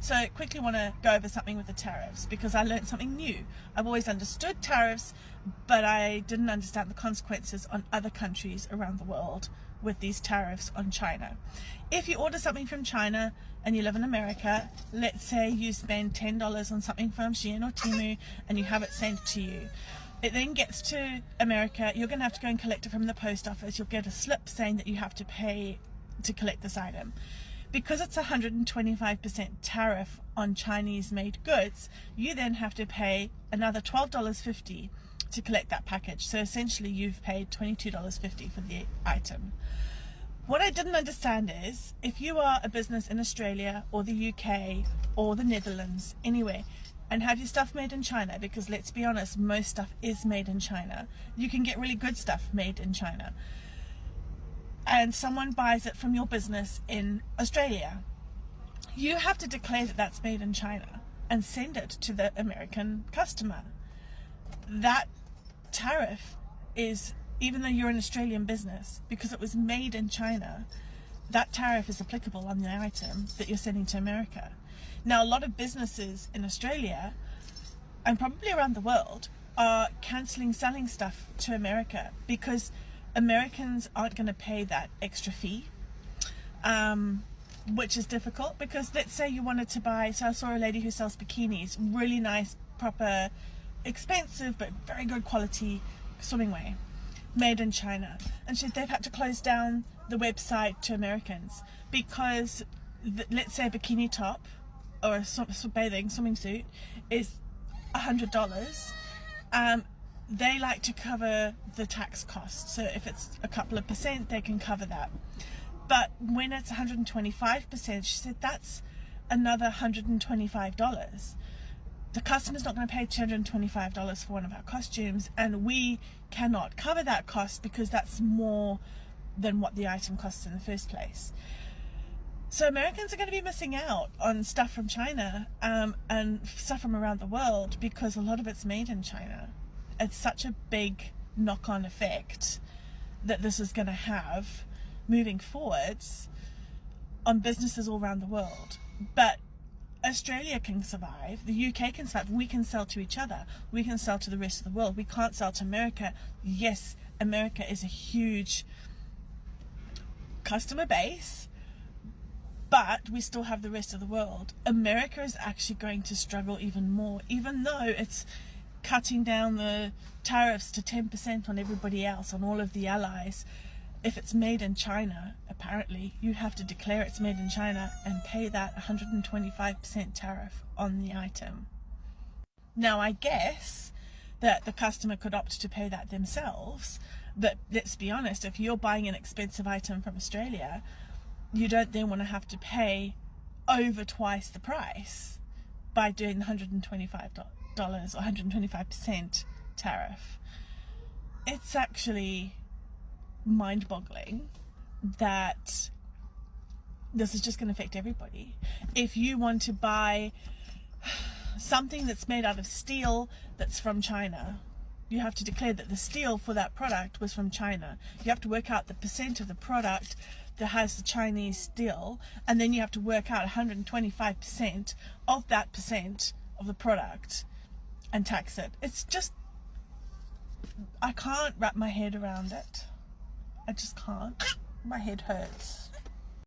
So quickly want to go over something with the tariffs, because I learned something new. I've always understood tariffs, but I didn't understand the consequences on other countries around the world with these tariffs on China. If you order something from China and you live in America, let's say you spend $10 on something from Shein or Temu and you have it sent to you. It then gets to America, you're going to have to go and collect it from the post office. You'll get a slip saying that you have to pay to collect this item. Because it's 125% tariff on Chinese made goods, you then have to pay another $12.50 to collect that package. So essentially you've paid $22.50 for the item. What I didn't understand is, if you are a business in Australia or the UK or the Netherlands, anywhere, and have your stuff made in China, because let's be honest, most stuff is made in China. You can get really good stuff made in China. And someone buys it from your business in Australia, you have to declare that that's made in China and send it to the American customer. That tariff is, even though you're an Australian business, because it was made in China, that tariff is applicable on the item that you're sending to America. Now, a lot of businesses in Australia and probably around the world are cancelling selling stuff to America because Americans aren't going to pay that extra fee, which is difficult, because let's say you wanted to buy, so I saw a lady who sells bikinis, really nice, proper, expensive but very good quality swimming wear, made in China, and they've had to close down the website to Americans because let's say a bikini top or a bathing swimming suit is $100. They like to cover the tax costs, so if it's a couple of percent they can cover that. But when it's 125%, she said that's another $125. The customer's not going to pay $225 for one of our costumes, and we cannot cover that cost because that's more than what the item costs in the first place. So Americans are going to be missing out on stuff from China and stuff from around the world because a lot of it's made in China. It's such a big knock-on effect that this is going to have moving forwards on businesses all around the world. But Australia can survive, the UK can survive, we can sell to each other, we can sell to the rest of the world. We can't sell to America. Yes, America is a huge customer base, but we still have the rest of the world. America is actually going to struggle even more, even though it's cutting down the tariffs to 10% on everybody else, on all of the allies. If it's made in China, apparently you have to declare it's made in China and pay that 125% tariff on the item. Now, I guess that the customer could opt to pay that themselves, but let's be honest, if you're buying an expensive item from Australia, you don't then want to have to pay over twice the price by doing the $125 or 125% tariff. It's actually mind-boggling that this is just going to affect everybody. If you want to buy something that's made out of steel that's from China, you have to declare that the steel for that product was from China. You have to work out the percent of the product that has the Chinese steel, and then you have to work out 125% of that percent of the product and tax it. It's just, I can't wrap my head around it. I just can't. My head hurts.